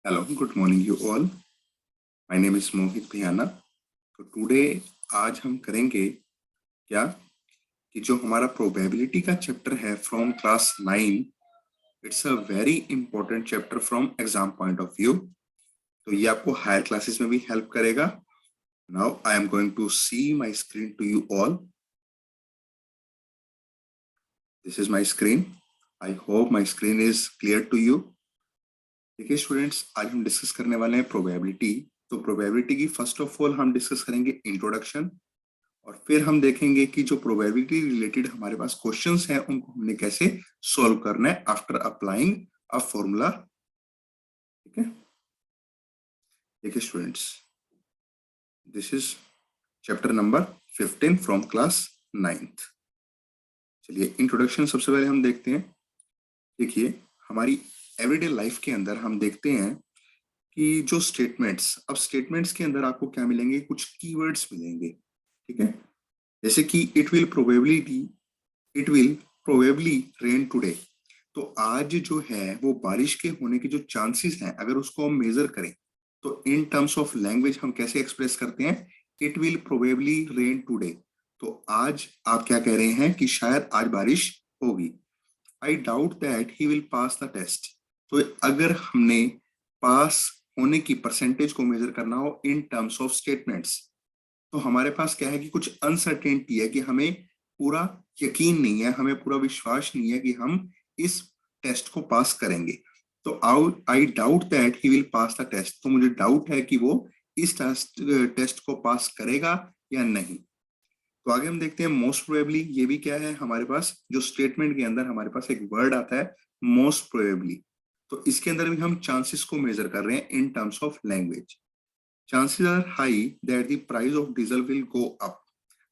Hello, good morning you all. My name is मोहित भियाना. तो today आज हम करेंगे क्या कि जो हमारा प्रोबेबिलिटी का चैप्टर है from class 9, it's a very important chapter from exam point of view. तो ये आपको हायर क्लासेस में भी हेल्प करेगा. Now I am going to see my screen to you all. This is my screen. I hope my screen is clear to you. देखिए students, आज हम discuss करने वाले हैं प्रोबेबिलिटी. तो प्रोबेबिलिटी की फर्स्ट ऑफ ऑल हम डिस्कस करेंगे इंट्रोडक्शन, और फिर हम देखेंगे कि जो प्रोबेबिलिटी रिलेटेड हमारे पास क्वेश्चंस हैं उनको हमने कैसे सॉल्व करना है आफ्टर अप्लाइंग अ फॉर्मूला. ठीक है, देखिए students, this is chapter number 15 from class 9th. चलिए इंट्रोडक्शन सबसे पहले हम देखते हैं. देखिए हमारी एवरीडे लाइफ के अंदर हम देखते हैं कि जो स्टेटमेंट्स, अब स्टेटमेंट्स के अंदर आपको क्या मिलेंगे, कुछ कीवर्ड्स मिलेंगे. ठीक है, जैसे कि it will probably rain today. तो आज जो है वो बारिश के होने के जो चांसेस हैं, अगर उसको हम मेजर करें तो इन टर्म्स ऑफ लैंग्वेज हम कैसे एक्सप्रेस करते हैं, it will probably rain today. तो आज आप क्या कह रहे हैं कि शायद आज बारिश होगी. I doubt that he will pass the test. तो अगर हमने पास होने की परसेंटेज को मेजर करना हो इन टर्म्स ऑफ स्टेटमेंट्स, तो हमारे पास क्या है कि कुछ अनसर्टेनिटी है, कि हमें पूरा यकीन नहीं है, हमें पूरा विश्वास नहीं है कि हम इस टेस्ट को पास करेंगे. तो I doubt that he will pass the test. तो मुझे डाउट है कि वो इस टेस्ट को पास करेगा या नहीं. तो आगे हम देखते हैं मोस्ट प्रोबेबली. ये भी क्या है हमारे पास, जो स्टेटमेंट के अंदर हमारे पास एक वर्ड आता है मोस्ट प्रोबेबली. तो इसके अंदर भी हम चांसेस को मेजर कर रहे हैं in terms of language. Chances are high that the price of diesel will go up.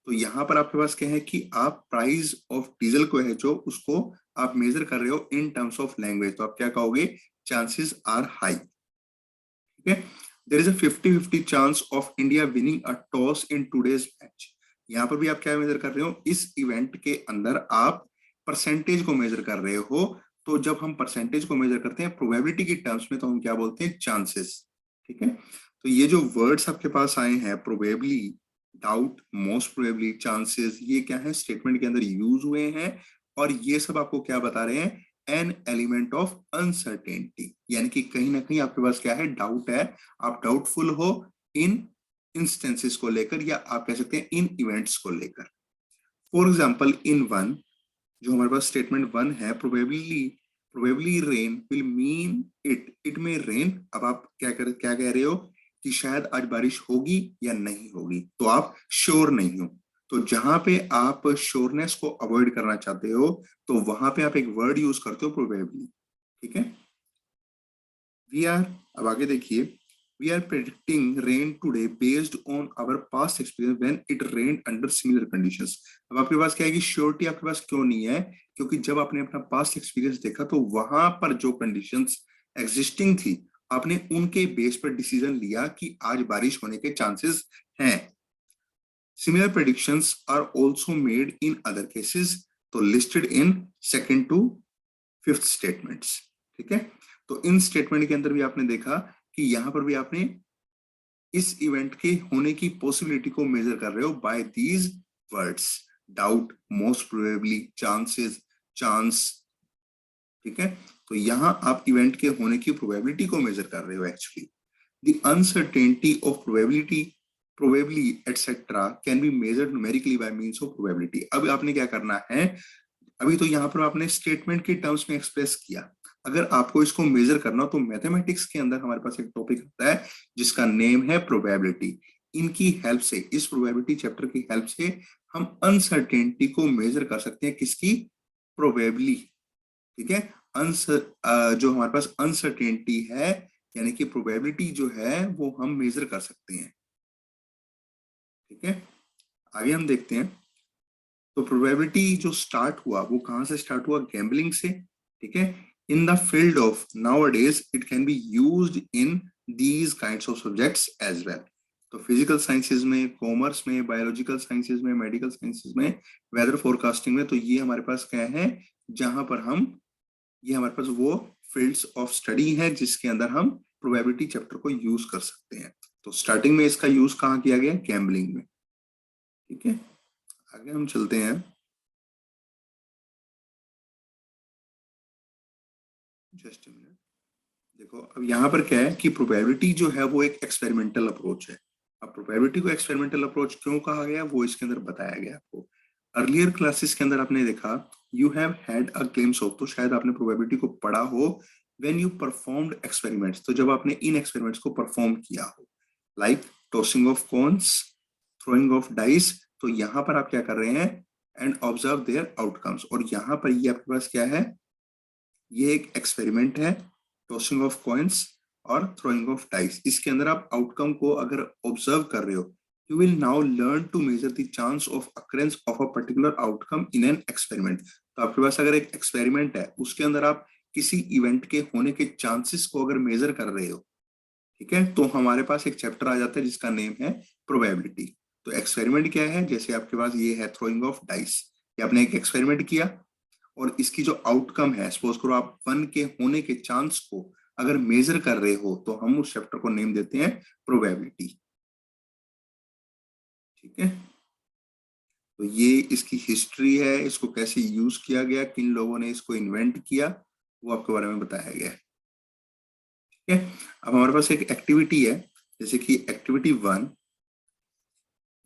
तो यहाँ पर आपके पास क्या है कि आप प्राइस ऑफ डीजल को है जो उसको आप मेजर कर रहे हो इन टर्म्स ऑफ लैंग्वेज. तो आप क्या कहोगे, चांसेस आर हाई. ठीक है, there is a 50-50 chance of India winning a toss in today's match. यहाँ पर भी आप क्या मेजर कर रहे हो, इस इवेंट के अंदर आप परसेंटेज को मेजर कर रहे हो. तो जब हम परसेंटेज को मेजर करते हैं प्रोबेबिलिटी की टर्म्स में, तो हम क्या बोलते हैं, चांसेस. ठीक है, तो ये जो वर्ड्स आपके पास आए हैं, probably, doubt, most probably, chances, ये क्या है स्टेटमेंट के अंदर यूज हुए हैं. और ये सब आपको क्या बता रहे हैं, एन एलिमेंट ऑफ अनसर्टेनिटी. यानी कि कहीं ना कहीं आपके पास क्या है, डाउट है, आप डाउटफुल हो इन इंस्टेंसेस को लेकर, या आप कह सकते हैं इन इवेंट्स को लेकर. फॉर एग्जाम्पल इन वन, जो हमारे पास स्टेटमेंट 1 है, probably rain will mean it में रेन. अब आप क्या कह रहे हो कि शायद आज बारिश होगी या नहीं होगी. तो आप श्योर नहीं हो. तो जहां पे आप श्योरनेस को अवॉइड करना चाहते हो, तो वहां पे आप एक वर्ड यूज करते हो, प्रोबेबली. ठीक है, वी आर, अब आगे देखिए, we are predicting rain today based on our past experience when it rained under similar conditions. अब आपके पास क्या है कि श्योरिटी आपके पास क्यों नहीं है, क्योंकि जब आपने अपना पास्ट एक्सपीरियंस देखा तो वहां पर जो कंडीशंस एग्जिस्टिंग थी, आपने उनके बेस पर डिसीजन लिया कि आज बारिश होने के चांसेस हैं. Similar predictions are also made in other cases. तो listed in second to fifth statements. ठीक है, तो इन स्टेटमेंट के अंदर भी आपने देखा कि यहां पर भी आपने इस इवेंट के होने की पॉसिबिलिटी को मेजर कर रहे हो by these words, doubt, most probably, chances, chance. ठीक है, तो यहां आप इवेंट के होने की प्रोबेबिलिटी को मेजर कर रहे हो. Actually the uncertainty of probably etcetera can be measured numerically by means of probability. अब आपने क्या करना है, अभी तो यहाँ पर आपने स्टेटमेंट के टर्म्स में एक्सप्रेस किया. अगर आपको इसको मेजर करना हो तो मैथमेटिक्स के अंदर हमारे पास एक टॉपिक आता है जिसका नेम है प्रोबेबिलिटी. इनकी हेल्प से, इस प्रोबेबिलिटी चैप्टर की हेल्प से हम अनसर्टेनिटी को मेजर कर सकते हैं. किसकी, प्रोबेबली. ठीक है, जो हमारे पास अनसर्टेनिटी है, यानी कि प्रोबेबिलिटी जो है वो हम मेजर कर सकते हैं. ठीक है, आगे हम देखते हैं. तो प्रोबेबिलिटी जो स्टार्ट हुआ वो कहां से स्टार्ट हुआ, गैम्बलिंग से. ठीक है, in the field of nowadays it can be used in these kinds of subjects as well. तो फिजिकल साइंसेज में, कॉमर्स में, बायोलॉजिकल साइंसेज में, मेडिकल साइंसेज में, वेदर फोरकास्टिंग में. तो ये हमारे पास क्या है, जहां पर हम, ये हमारे पास वो फील्ड्स ऑफ स्टडी है जिसके अंदर हम प्रोबेबिलिटी चैप्टर को यूज कर सकते हैं। तो स्टार्टिंग में इसका यूज कहाँ किया गया? गैम्बलिंग में। ठीक है, आगे हम चलते हैं। Just minute. देखो अब यहाँ पर क्या है कि प्रोबेबिलिटी जो है वो एक एक्सपेरिमेंटल अप्रोच है। अब प्रोबेबिलिटी को एक्सपेरिमेंटल अप्रोच क्यों कहा गया वो इसके अंदर बताया गया आपको। अर्लियर क्लासेस के अंदर आपने देखा, you have had a glimpse of, तो शायद आपने प्रोबेबिलिटी को पढ़ा हो व्हेन यू परफॉर्म्ड एक्सपेरिमेंट्स, तो जब आपने इन एक्सपेरिमेंट्स को परफॉर्म किया हो, like tossing of coins, throwing of dice. तो यहाँ पर आप क्या कर रहे हैं? And observe their outcomes. और यहाँ पर ये आपके पास क्या है? ये एक एक्सपेरिमेंट है, टॉसिंग ऑफ कॉइन्स और थ्रोइंग ऑफ डाइस। इसके अंदर आप आउटकम को अगर ऑब्जर्व कर रहे हो, you will now learn to measure the chance of occurrence of a particular outcome in an experiment. तो आपके पास अगर एक एक्सपेरिमेंट है, उसके अंदर आप किसी इवेंट के होने के चांसेस को अगर मेजर कर रहे हो, ठीक है, तो हमारे पास एक चैप्टर आ जाता है जिसका नेम है प्रोबेबिलिटी। तो एक्सपेरिमेंट क्या है? जैसे आपके पास ये है थ्रोइंग ऑफ डाइस, ये आपने एक एक्सपेरिमेंट किया और इसकी जो आउटकम है, सपोज करो आप 1 के होने के चांस को अगर मेजर कर रहे हो, तो हम उस चैप्टर को नेम देते हैं प्रोबेबिलिटी। ठीक है, तो ये इसकी हिस्ट्री है, इसको कैसे यूज किया गया, किन लोगों ने इसको इन्वेंट किया, वो आपके बारे में बताया गया है। ठीक है, अब हमारे पास एक एक्टिविटी है, जैसे कि activity 1,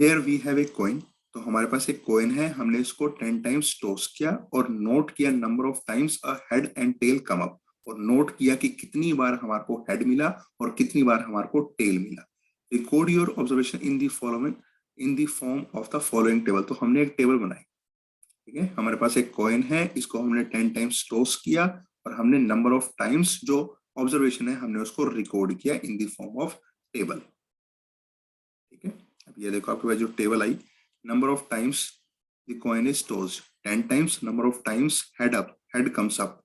here we have a coin. तो हमारे पास एक कॉइन है, हमने इसको 10 टाइम्स टॉस किया और नोट किया number of times a head and tail come up, और नोट किया कि कितनी बार हमारे को हेड मिला और कितनी बार हमारे को टेल मिला। Record your observation in the following in the form of the following table. तो हमने एक टेबल बनाई। ठीक है, हमारे पास एक कॉइन है, इसको हमने 10 टाइम्स टॉस किया और हमने नंबर ऑफ टाइम्स जो ऑब्जर्वेशन है हमने उसको रिकॉर्ड किया इन दी फॉर्म ऑफ टेबल। ठीक है, अब ये देखो आपके पास जो table I, number of times the coin is tossed 10 times, number of times head comes up.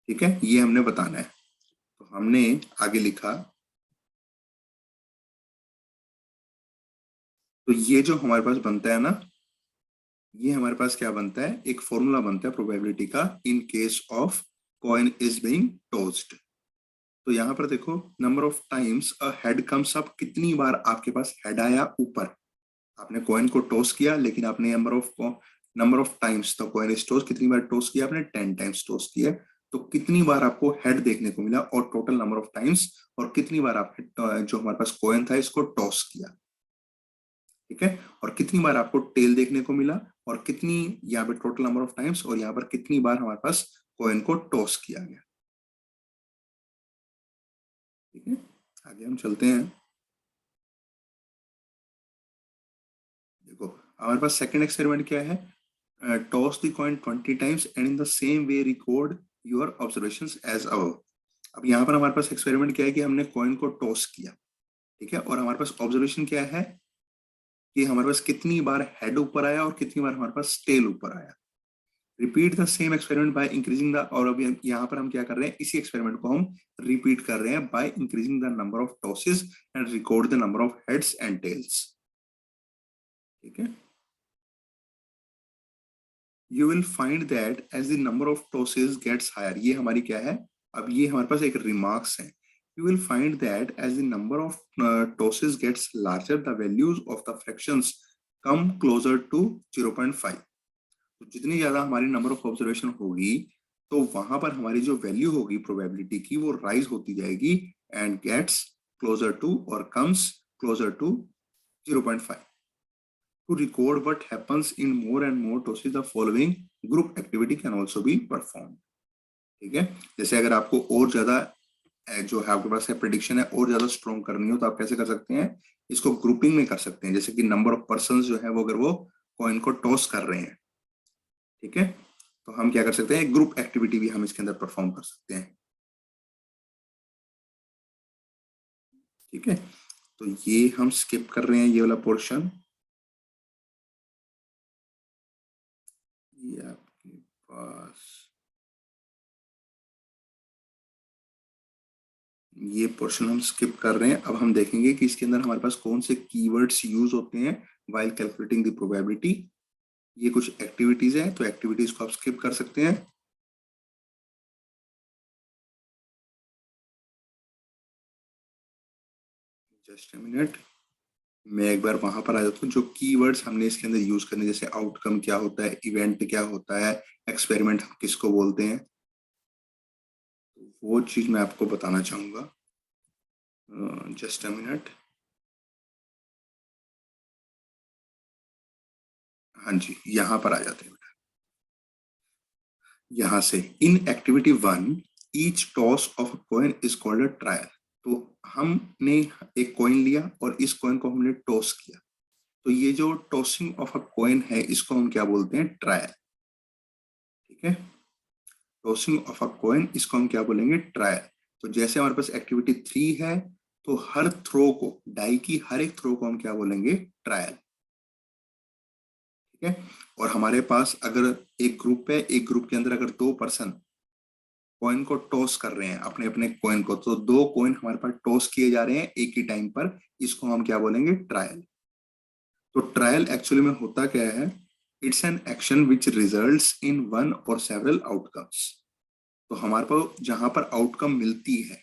ठीक है, ये हमने बताना है। तो हमने आगे लिखा, तो ये जो हमारे पास बनता है ना, ये हमारे पास क्या बनता है? एक फॉर्मूला बनता है प्रोबेबिलिटी का, in case of coin is being tossed. तो यहाँ पर देखो, number of times a head comes up, कितनी बार आपके पास हेड आया ऊपर। आपने कॉइन को टॉस किया, लेकिन आपने नंबर ऑफ टाइम्स, तो कॉइन इज टॉस कितनी बार टॉस किया आपने? 10 टाइम्स टॉस किया। तो कितनी बार आपको हेड देखने को मिला और टोटल नंबर ऑफ टाइम्स, और कितनी बार आपने जो हमारे पास कॉइन था इसको टॉस किया। ठीक है, और कितनी बार आपको टेल देखने को मिला, और कितनी यहाँ पे टोटल नंबर ऑफ टाइम्स, और यहाँ पर कितनी बार हमारे पास कॉइन को टॉस किया गया। ठीक है, आगे हम चलते हैं। देखो हमारे पास सेकंड एक्सपेरिमेंट क्या है? Toss the coin 20 times and in the same way record your observations as above. अब यहाँ पर हमारे पास एक्सपेरिमेंट क्या है कि हमने कॉइन को टॉस किया, ठीक है, और हमारे पास ऑब्जर्वेशन क्या है कि हमारे पास कितनी बार हेड ऊपर आया और कितनी बार हमारे पास टेल ऊपर आया। Repeat the same experiment bye increasing the, और अभी यहाँ पर हम क्या कर रहे हैं? इसी एक्सपेरिमेंट को हम रिपीट कर रहे हैं by increasing the number of tosses and record the number of heads and tails. ठीक है, you will find that as the number of tosses gets higher. ये हमारी क्या है? अब ये हमारे पास एक रिमार्क्स है। You will find that as the number of tosses gets larger the values of the fractions come closer to 0.5। तो जितनी ज्यादा हमारी नंबर ऑफ ऑब्जर्वेशन होगी, तो वहां पर हमारी जो वैल्यू होगी प्रोबेबिलिटी की, वो राइज होती जाएगी एंड गेट्स क्लोजर टू और comes closer to 0.5। To record what happens in more and more doses, the following group activity can also be performed। ठीक है, जैसे अगर आपको और ज्यादा जो है आपके पास है प्रिडिक्शन है और ज्यादा स्ट्रॉन्ग करनी हो, तो आप कैसे कर सकते हैं? इसको ग्रुपिंग में कर सकते हैं। जैसे कि नंबर ऑफ पर्सन जो है वो, अगर वो कॉइन को टॉस कर रहे हैं, ठीक है, तो हम क्या कर सकते हैं? ग्रुप एक्टिविटी भी हम इसके अंदर परफॉर्म कर सकते हैं। ठीक है, तो ये हम स्किप कर रहे हैं, ये वाला पोर्शन। ये आपके पास ये पोर्शन हम स्किप कर रहे हैं। अब हम देखेंगे कि इसके अंदर हमारे पास कौन से कीवर्ड्स यूज होते हैं व्हाइल कैलकुलेटिंग द प्रोबेबिलिटी। ये कुछ एक्टिविटीज है, तो एक्टिविटीज को आप स्किप कर सकते हैं। जस्ट अ मिनट, मैं एक बार वहां पर आ जाता हूँ। जो कीवर्ड्स हमने इसके अंदर यूज करने, जैसे आउटकम क्या होता है, इवेंट क्या होता है, एक्सपेरिमेंट हम किसको बोलते हैं, वो चीज मैं आपको बताना चाहूंगा। जस्ट अ मिनट, हाँ जी, यहाँ पर आ जाते हैं। यहां से in activity one each toss of a coin is called a trial. तो हमने एक कॉइन लिया और इस कॉइन को हमने टॉस किया, तो ये जो टॉसिंग ऑफ अ कॉइन है इसको हम क्या बोलते हैं, ट्रायल। ठीक है, टॉसिंग ऑफ अ कॉइन इसको हम क्या बोलेंगे, ट्रायल। तो जैसे हमारे पास एक्टिविटी 3 है, तो हर थ्रो को, डाई की हर एक थ्रो को हम क्या बोलेंगे, ट्रायल। ठीक है, और हमारे पास अगर एक ग्रुप है, एक ग्रुप के अंदर अगर 2 पर्सन कॉइन को टॉस कर रहे हैं, अपने अपने कॉइन को, तो 2 कॉइन हमारे पास टॉस किए जा रहे हैं एक ही टाइम पर, इसको हम क्या बोलेंगे, ट्रायल। तो ट्रायल एक्चुअली में होता क्या है, it's an action which results in one और सेवरल आउटकम्स। तो हमारे पास जहां पर आउटकम मिलती है,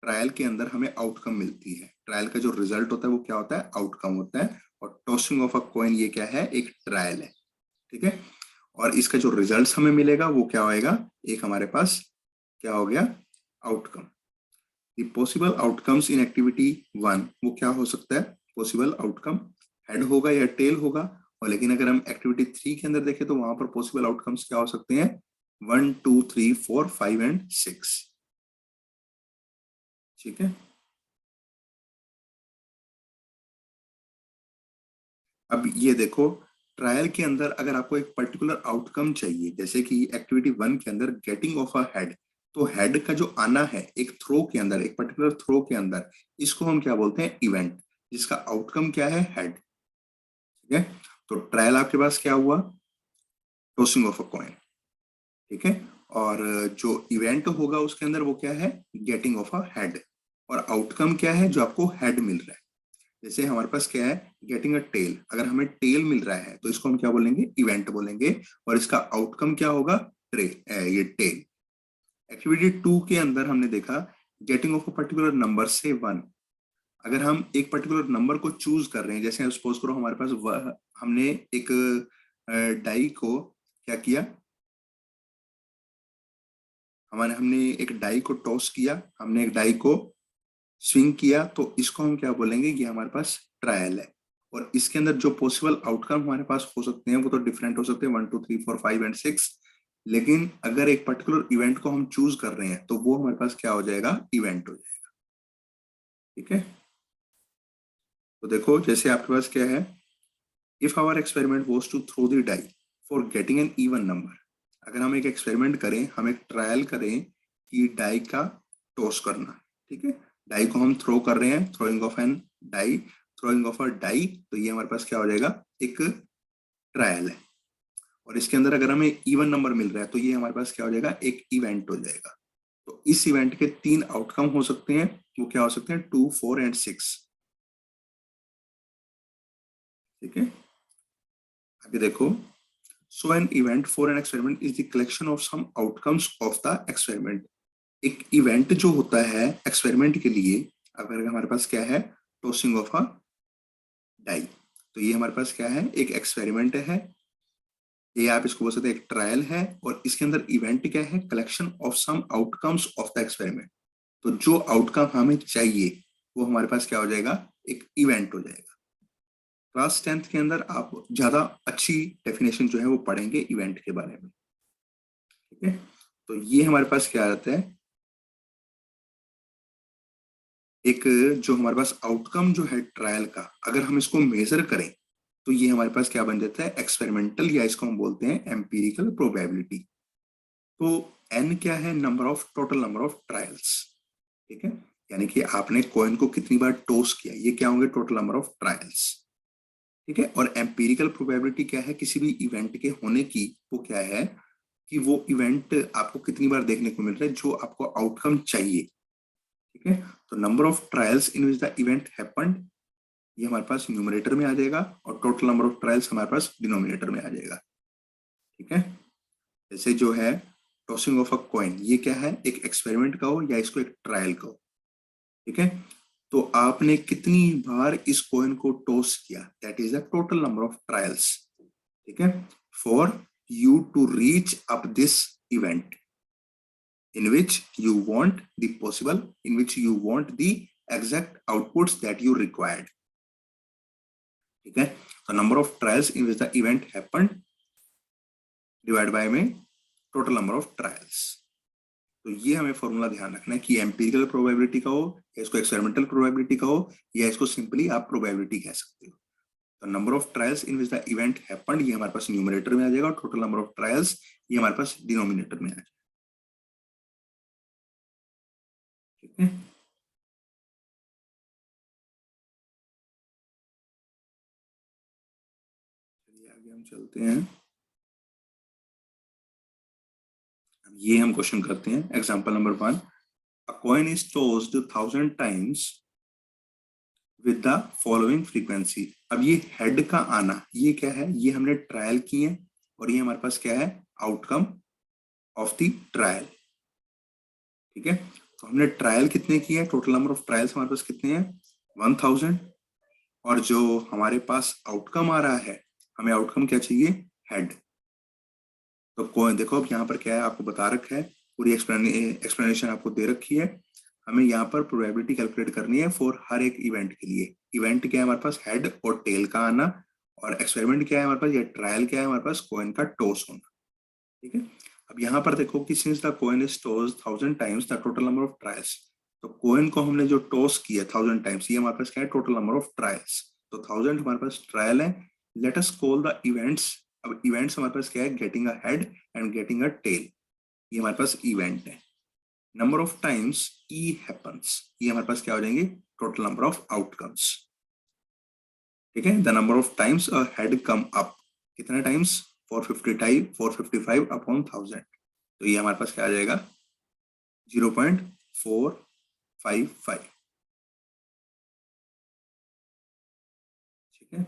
ट्रायल के अंदर हमें आउटकम मिलती है, ट्रायल का जो रिजल्ट होता है वो क्या होता है, आउटकम होता है। और टॉसिंग ऑफ अ कॉइन ये क्या है, एक ट्रायल है। ठीक है, और इसका जो रिजल्ट हमें मिलेगा वो क्या होएगा, एक हमारे पास क्या हो गया, outcome. The possible outcomes in activity one, वो क्या हो सकता है, पॉसिबल आउटकम हेड होगा या टेल होगा। और लेकिन अगर हम एक्टिविटी 3 के अंदर देखें तो वहां पर पॉसिबल आउटकम्स क्या हो सकते हैं, 1 2 3 4 5 एंड 6। ठीक है, अब ये देखो, ट्रायल के अंदर अगर आपको एक पर्टिकुलर आउटकम चाहिए, जैसे कि एक्टिविटी 1 के अंदर गेटिंग ऑफ अ हेड, तो हेड का जो आना है एक थ्रो के अंदर, एक पर्टिकुलर थ्रो के अंदर, इसको हम क्या बोलते हैं, इवेंट, जिसका आउटकम क्या है, हेड। ठीक है, तो ट्रायल आपके पास क्या हुआ, टॉसिंग ऑफ अ कॉइन। ठीक है, और जो इवेंट होगा उसके अंदर वो क्या है, गेटिंग ऑफ अ हेड। और आउटकम क्या है, जो आपको हेड मिल रहा है। जैसे हमारे पास क्या है, गेटिंग अ टेल, अगर हमें टेल मिल रहा है तो इसको हम क्या बोलेंगे, इवेंट बोलेंगे। और इसका आउटकम क्या होगा, ये टेल। एक्टिविटी 2 के अंदर हमने देखा, getting off a particular number से 1। अगर हम एक पर्टिकुलर नंबर को चूज कर रहे हैं, जैसे सपोज करो हमारे पास हमने एक डाई को क्या किया, हमारे हमने एक डाई को टॉस किया, हमने एक डाई को स्विंग किया, तो इसको हम क्या बोलेंगे, ये हमारे पास ट्रायल है। और इसके अंदर जो पॉसिबल आउटकम हमारे पास हो सकते हैं वो तो डिफरेंट हो सकते हैं, 1 2 3 4 5 एंड 6। लेकिन अगर एक पर्टिकुलर इवेंट को हम चूज कर रहे हैं तो वो हमारे पास क्या हो जाएगा, इवेंट हो जाएगा। ठीक है, तो देखो जैसे आपके पास क्या है, if our experiment was to throw the die for getting an even number. अगर हम एक एक्सपेरिमेंट करें, हम एक ट्रायल करें कि डाई का टॉस करना। ठीक है, डाई को हम थ्रो कर रहे हैं, throwing of an die, throwing of a die, तो ये हमारे पास क्या हो जाएगा, एक ट्रायल है। और इसके अंदर अगर हमें इवन नंबर मिल रहा है तो ये हमारे पास क्या हो जाएगा, एक इवेंट हो जाएगा। तो इस इवेंट के 3 आउटकम हो सकते हैं, वो क्या हो सकते हैं, 2 4 एंड 6। ठीक है, आगे देखो, so an event for an experiment is the collection of some outcomes of the experiment. एक इवेंट जो होता है एक्सपेरिमेंट के लिए, अगर हमारे पास क्या है, टॉसिंग ऑफ अ डाई, तो ये हमारे पास क्या है, एक एक्सपेरिमेंट है, ये आप इसको बोल सकते हैं एक ट्रायल है। और इसके अंदर इवेंट क्या है, collection of some outcomes of the experiment. तो जो आउटकम हमें चाहिए वो हमारे पास क्या हो जाएगा, एक इवेंट हो जाएगा। क्लास 10th के अंदर आप ज्यादा अच्छी डेफिनेशन जो है वो पढ़ेंगे इवेंट के बारे में। ठीक है, तो ये हमारे पास क्या आता है, एक जो हमारे पास आउटकम जो है ट्रायल का, अगर हम इसको मेजर करें तो ये हमारे पास क्या बन जाता है, एक्सपेरिमेंटल, या इसको हम बोलते हैं एम्पिरिकल प्रोबेबिलिटी। तो एन क्या है, number of, total number of trials. ठीक है, यानी कि आपने कॉइन को कितनी बार टॉस किया, ये क्या होंगे, टोटल नंबर ऑफ ट्रायल्स। ठीक है, और एम्पिरिकल प्रोबेबिलिटी क्या है, किसी भी इवेंट के होने की, वो क्या है कि वो इवेंट आपको कितनी बार देखने को मिल रहा है जो आपको आउटकम चाहिए। ठीक है, तो number of trials in which the event happened, ये हमारे पास न्यूमरेटर में आ जाएगा, और टोटल नंबर ऑफ ट्रायल्स हमारे पास डिनोमिनेटर में आ जाएगा। ठीक है, जैसे जो है टॉसिंग ऑफ अ कॉइन, ये क्या है, एक एक्सपेरिमेंट का हो या इसको एक ट्रायल का हो। ठीक है, तो आपने कितनी बार इस कॉइन को टॉस किया, that is the total number of trials. ठीक है, for you to reach up this event in which you want the possible, in which you want the exact outputs that you required. ठीक है, तो number of trials in which the event happened divide by में total number of trials. तो ये हमें formula ध्यान रखना है कि एम्पिरिकल प्रोबेबिलिटी का हो या इसको एक्सपेरिमेंटल प्रोबेबिलिटी का हो या इसको सिंपली आप प्रोबेबिलिटी कह सकते हो। तो number of trials in which the event happened ये हमारे पास न्यूमरेटर में आ जाएगा और टोटल नंबर ऑफ ट्रायल्स ये हमारे पास डिनोमिनेटर में आ जाएगा। ठीक है, आगे हम चलते हैं। ये हम क्वेश्चन करते हैं, example number 1, a coin is tossed 1000 times with the following frequency. अब ये हेड का आना ये क्या है, ये हमने ट्रायल की है और ये हमारे पास क्या है, आउटकम ऑफ द ट्रायल। ठीक है, तो हमने ट्रायल कितने किए हैं, टोटल नंबर ऑफ ट्रायल्स हमारे पास कितने हैं 1000, और जो हमारे पास आउटकम आ रहा है, हमें आउटकम क्या चाहिए, हेड। तो कॉइन देखो अब यहाँ पर क्या है, आपको बता रखा है, पूरी एक्सप्लेनेशन आपको दे रखी है। हमें यहाँ पर प्रोबेबिलिटी कैलकुलेट करनी है फॉर हर एक इवेंट के लिए। इवेंट क्या है हमारे पास, हेड और टेल का आना, और एक्सपेरिमेंट क्या है हमारे पास, या ट्रायल क्या है हमारे पास, कॉइन का टॉस होना। ठीक है, अब यहाँ पर देखो कि since the coin is tossed 1000 times the total number of trials, तो कॉइन को हमने जो टॉस किया 1000 टाइम्स, ये हमारे पास क्या है, टोटल नंबर ऑफ ट्रायल्स। तो 1000 हमारे पास ट्रायल है। Let us call the events. अब इवेंट्स हमारे पास क्या है, getting a head and getting a tail, ये हमारे पास इवेंट है। Number of times E happens, ये हमारे पास क्या हो जाएंगे, टोटल नंबर ऑफ आउटकम्स। ठीक है, the number of times a head come up, कितने टाइम्स, 455 अपॉन 1000, तो ये हमारे पास क्या आ जाएगा 0.455। ठीक है,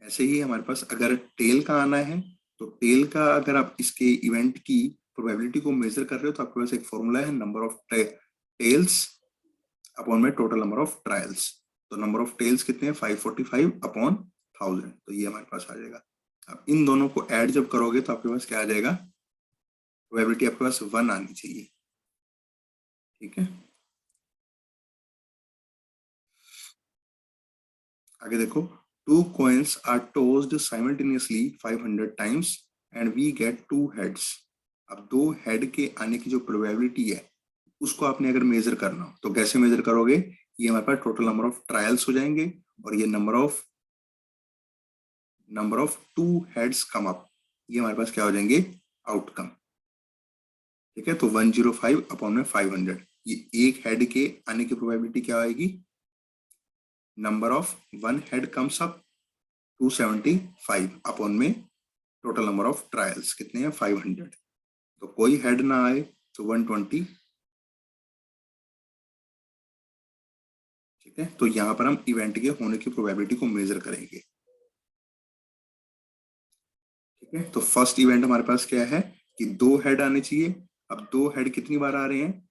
ऐसे ही हमारे पास अगर टेल का आना है, तो टेल का अगर आप इसके इवेंट की प्रोबेबिलिटी को मेजर कर रहे हो, तो आपके पास एक फॉर्मूला है, नंबर ऑफ टेल्स अपॉन में टोटल नंबर ऑफ ट्रायल्स। तो नंबर ऑफ टेल्स कितने हैं, 545 अपॉन 1000, तो ये हमारे पास आ जाएगा। अब इन दोनों को ऐड जब करोगे तो आपके पास क्या आ जाएगा, प्रोबेबिलिटी आपके पास 1 आनी चाहिए। ठीक है, आगे देखो, 2 coins are tossed simultaneously 500 times and we get 2 heads। अब 2 हेड के आने की जो प्रोबेबिलिटी है उसको आपने अगर मेजर करना हो तो कैसे मेजर करोगे, ये हमारे पास टोटल नंबर ऑफ ट्रायल्स हो जाएंगे और ये number of 2 heads come up, ये हमारे पास क्या हो जाएंगे, आउटकम। ठीक है, तो 105 अपॉन में 500, ये एक हेड के आने की प्रोबेबिलिटी क्या आएगी, number of 1 head comes up 275 upon में टोटल नंबर ऑफ ट्रायल्स कितने हैं 500, तो कोई हेड ना आए तो 120। ठीक है, तो यहां पर हम इवेंट के होने की प्रोबेबिलिटी को मेजर करेंगे। ठीक है, तो फर्स्ट इवेंट हमारे पास क्या है कि 2 हेड आने चाहिए। अब 2 हेड कितनी बार आ रहे हैं,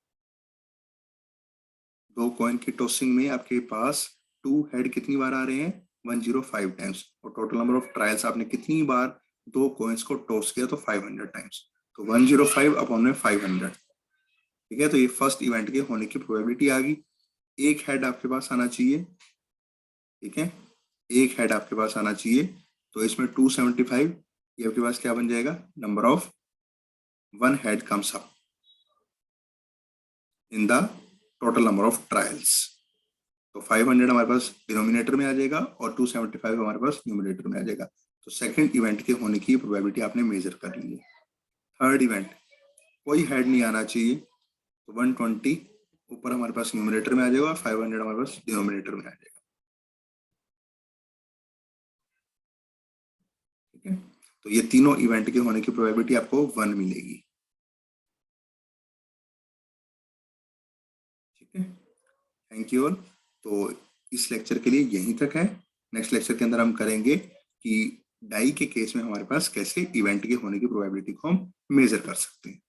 2 कॉइन की टॉसिंग में आपके पास 2 हेड कितनी बार आ रहे हैं, 105 टाइम्स, और टोटल नंबर ऑफ ट्रायल्स आपने कितनी बार 2 कॉइन्स को टॉस किया, तो 500 टाइम्स, तो 105 अपॉन में 500। ठीक है, तो ये फर्स्ट इवेंट के होने की प्रोबेबिलिटी आ गई। एक हेड आपके पास आना चाहिए। ठीक है, एक हेड आपके पास आना चाहिए, तो इसमें 275, ये आपके पास क्या बन जाएगा, number of 1 head comes up in the total number of trials. तो 500 हमारे पास डिनोमिनेटर में आ जाएगा और 275 हमारे पास न्यूमिनेटर में आ जाएगा। तो सेकंड इवेंट के होने की प्रोबेबिलिटी आपने मेजर कर ली है। थर्ड इवेंट, कोई हेड नहीं आना चाहिए, तो 120 ऊपर हमारे पास न्यूमिनेटर में आ जाएगा और 500 हमारे पास डिनोमिनेटर में आ जाएगा। ठीक है, तो ये तीनों इवेंट के होने की प्रोबेबिलिटी आपको 1 मिलेगी। ठीक है, थैंक यू ऑल। तो इस लेक्चर के लिए यहीं तक है। नेक्स्ट लेक्चर के अंदर हम करेंगे कि डाई के केस में हमारे पास कैसे इवेंट के होने की प्रोबेबिलिटी को हम मेजर कर सकते हैं।